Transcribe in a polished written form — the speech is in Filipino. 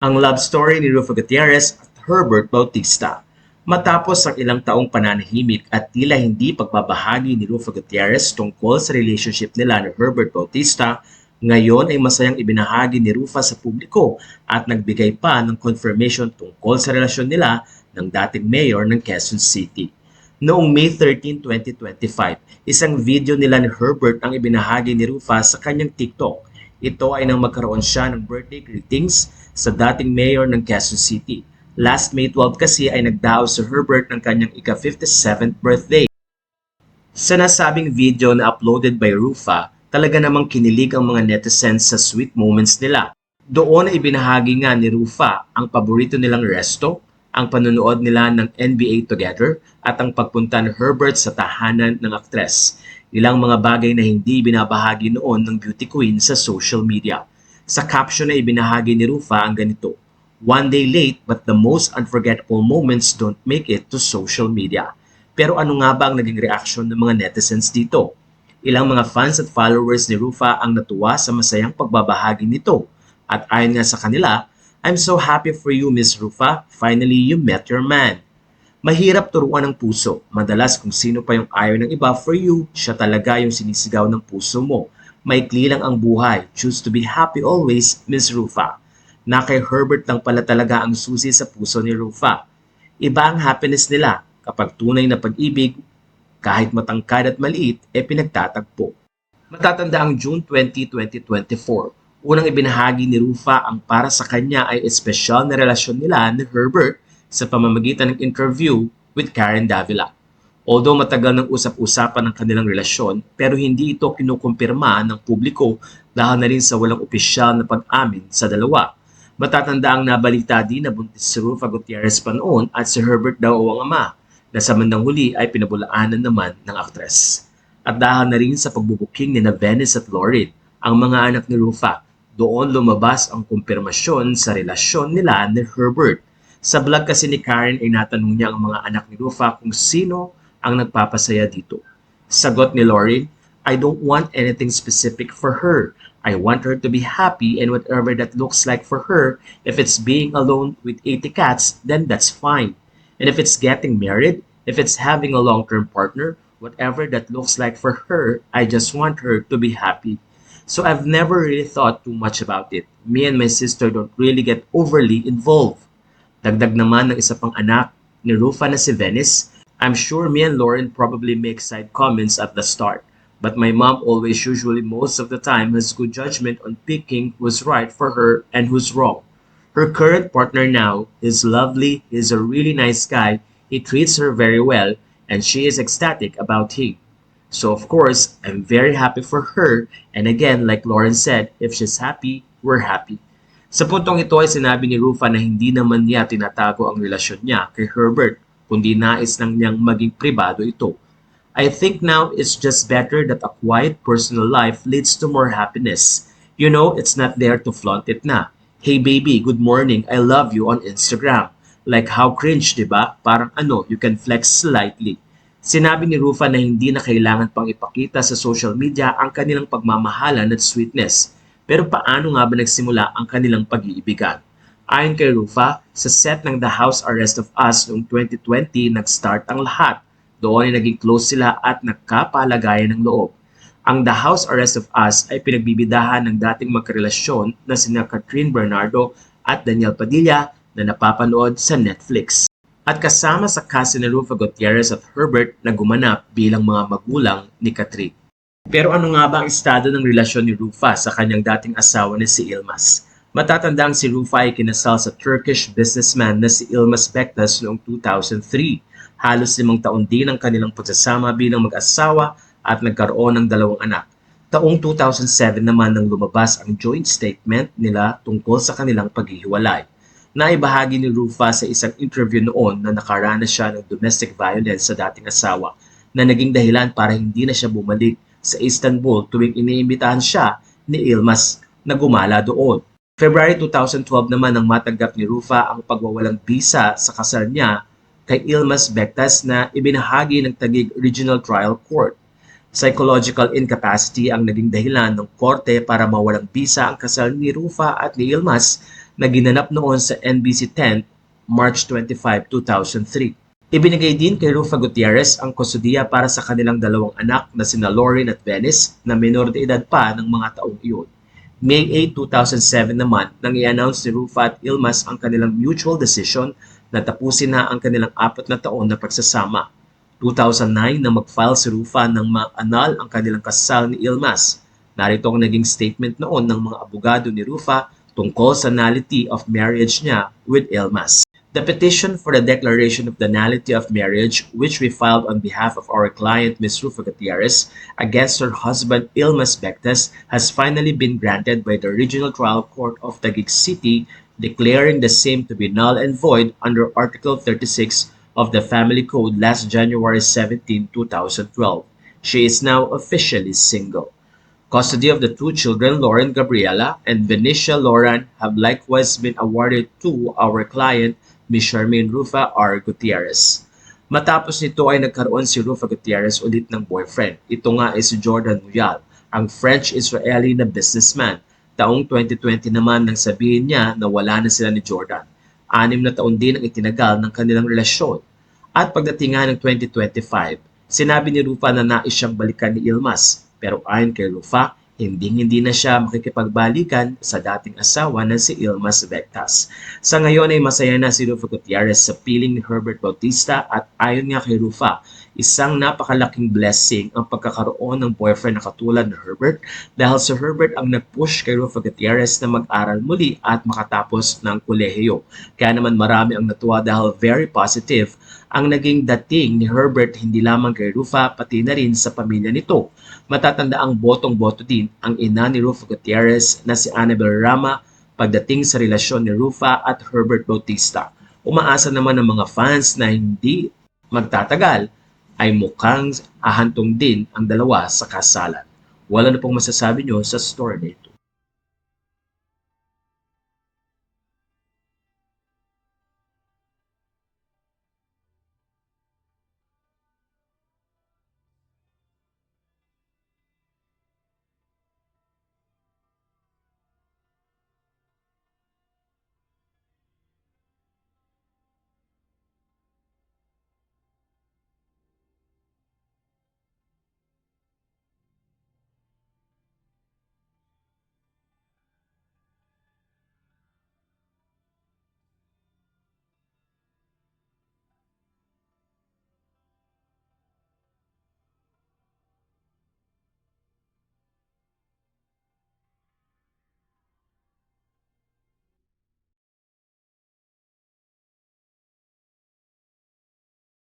Ang love story ni Rufo Gutierrez at Herbert Bautista. Matapos ang ilang taong pananahimik at tila hindi pagbabahagi ni Rufo Gutierrez tungkol sa relationship nila ni Herbert Bautista, ngayon ay masayang ibinahagi ni Rufa sa publiko at nagbigay pa ng confirmation tungkol sa relasyon nila ng dating mayor ng Quezon City. Noong May 13, 2025, isang video nila ni Herbert ang ibinahagi ni Rufa sa kanyang TikTok. Ito ay nang magkaroon siya ng birthday greetings sa dating mayor ng Quezon City. Last May 12 kasi ay nagdaaw si Herbert ng kanyang ika-57th birthday. Sa nasabing video na uploaded by Rufa, talaga namang kinilig ang mga netizens sa sweet moments nila. Doon ay ibinahagi nga ni Rufa ang paborito nilang resto, ang panonood nila ng NBA together, at ang pagpunta ni Herbert sa tahanan ng aktres. Ilang mga bagay na hindi binabahagi noon ng beauty queen sa social media. Sa caption na ibinahagi ni Rufa ang ganito, "One day late but the most unforgettable moments don't make it to social media." Pero ano nga ba ang naging reaksyon ng mga netizens dito? Ilang mga fans at followers ni Rufa ang natuwa sa masayang pagbabahagi nito. At ayon nga sa kanila, "I'm so happy for you, Miss Rufa. Finally, you met your man." Mahirap turuan ng puso. Madalas kung sino pa yung ayaw ng iba for you, siya talaga yung sinisigaw ng puso mo. Maikli lang ang buhay. Choose to be happy always, Miss Rufa. Na kay Herbert lang pala talaga ang susi sa puso ni Rufa. Iba ang happiness nila kapag tunay na pag-ibig, kahit matangkad at maliit, pinagtatagpo. Matatanda ang June 20, 2024. Unang ibinahagi ni Rufa ang para sa kanya ay espesyal na relasyon nila ni Herbert sa pamamagitan ng interview with Karen Davila. Although matagal ng usap-usapan ng kanilang relasyon, pero hindi ito kinukumpirma ng publiko dahil na rin sa walang opisyal na pag-amin sa dalawa. Matatanda ang nabalita din na buntis si Rufa Gutierrez pa noon at si Herbert daw ang ama, na sa bandang huli ay pinabulaanan naman ng aktres. At dahil na rin sa pagbubuking ni na Venice at Lauren, ang mga anak ni Rufa, doon lumabas ang kumpirmasyon sa relasyon nila ni Herbert. Sa vlog kasi ni Karen ay natanong niya ang mga anak ni Rufa kung sino ang nagpapasaya dito. Sagot ni Lauren, "I don't want anything specific for her. I want her to be happy and whatever that looks like for her, if it's being alone with 80 cats, then that's fine. And if it's getting married, if it's having a long-term partner, whatever that looks like for her, I just want her to be happy." So I've never really thought too much about it. Me and my sister don't really get overly involved. Dagdag naman ng isa pang anak ni Rufa na si Venice, "I'm sure me and Lauren probably make side comments at the start. But my mom always usually most of the time has good judgment on picking who's right for her and who's wrong. Her current partner now is lovely, he's a really nice guy, he treats her very well, and she is ecstatic about him. So of course, I'm very happy for her, and again, like Lauren said, if she's happy, we're happy." Sa puntong ito ay sinabi ni Rufa na hindi naman niya tinatago ang relasyon niya kay Herbert, kundi nais lang niyang maging pribado ito. "I think now it's just better that a quiet personal life leads to more happiness. You know, it's not there to flaunt it na. Hey baby, good morning, I love you on Instagram. Like how cringe, diba? Parang you can flex slightly." Sinabi ni Rufa na hindi na kailangan pang ipakita sa social media ang kanilang pagmamahalan at sweetness. Pero paano nga ba nagsimula ang kanilang pag-iibigan? Ayon kay Rufa, sa set ng The House Arrest of Us noong 2020 nag-start ang lahat. Doon ay naging close sila at nagkapalagayan ng loob. Ang The House Arrest of Us ay pinagbibidahan ng dating magkarelasyon na sina Catherine Bernardo at Daniel Padilla na napapanood sa Netflix. At kasama sa cast ni Rufo Gutierrez at Herbert na gumanap bilang mga magulang ni Catherine. Pero ano nga ba ang estado ng relasyon ni Rufa sa kanyang dating asawa na si Ilmas? Matatandang si Rufa ay kinasal sa Turkish businessman na si Ilmas Bektas noong 2003. Halos 5 taon din ang kanilang pagsasama bilang mag-asawa at nagkaroon ng 2 anak. Taong 2007 naman nang lumabas ang joint statement nila tungkol sa kanilang paghihiwalay. Naibahagi ni Rufa sa isang interview noon na nakaranas siya ng domestic violence sa dating asawa na naging dahilan para hindi na siya bumalik sa Istanbul tuwing iniimbitahan siya ni Ilmas na gumala doon. February 2012 naman nang matanggap ni Rufa ang pagwawalang bisa sa kasal niya kay Ilmas Bektas na ibinahagi ng Taguig Regional Trial Court. Psychological incapacity ang naging dahilan ng korte para mawalang bisa ang kasal ni Rufa at ni Ilmas na ginanap noon sa NBC 10, March 25, 2003. Ibinigay din kay Rufa Gutierrez ang kustudiya para sa kanilang dalawang anak na sina Lauren at Venice na menor de edad pa ng mga taong iyon. May 8, 2007 naman nang i-announce ni Rufa at Ilmas ang kanilang mutual decision na tapusin na ang kanilang 4 na taon na pagsasama. 2009 na mag-file si Rufa ng ma-annul ang kanilang kasal ni Ilmas. Narito ang naging statement noon ng mga abogado ni Rufa tungkol sa nullity of marriage niya with Ilmas. The petition for the declaration of the nullity of marriage, which we filed on behalf of our client Ms. Rufa Gutierrez against her husband Ilmas Bectas, has finally been granted by the Regional Trial Court of Taguig City, declaring the same to be null and void under Article 36 of the Family Code last January 17, 2012. She is now officially single. Custody of the 2 children, Lauren Gabriela and Venetia Lauren, have likewise been awarded to our client, Ms. Charmaine Rufa R. Gutierrez. Matapos nito ay nagkaroon si Rufa Gutierrez ulit ng boyfriend. Ito nga ay si Jordan Muyal, ang French-Israeli na businessman. Taong 2020 naman nang sabihin niya na wala na sila ni Jordan. 6 na taon din ang itinagal ng kanilang relasyon. At pagdating nga ng 2025, sinabi ni Rufa na nais siyang balikan ni Ilmas. Pero ayon kay Rufa, hindi na siya makikipagbalikan sa dating asawa na si Ilmas Bectas. Sa ngayon ay masaya na si Rufa Gutierrez sa piling ni Herbert Bautista at ayon nga kay Rufa, isang napakalaking blessing ang pagkakaroon ng boyfriend na katulad ni Herbert dahil si Herbert ang nag-push kay Rufa Gutierrez na mag-aral muli at makatapos ng kolehiyo. Kaya naman marami ang natuwa dahil very positive ang naging dating ni Herbert hindi lamang kay Rufa pati na rin sa pamilya nito. Matatanda ang botong-boto din ang ina ni Rufa Gutierrez na si Annabel Rama pagdating sa relasyon ni Rufa at Herbert Bautista. Umaasa naman ng mga fans na hindi magtatagal ay mukhang ahantong din ang dalawa sa kasalan. Wala na pong masasabi nyo sa story nito.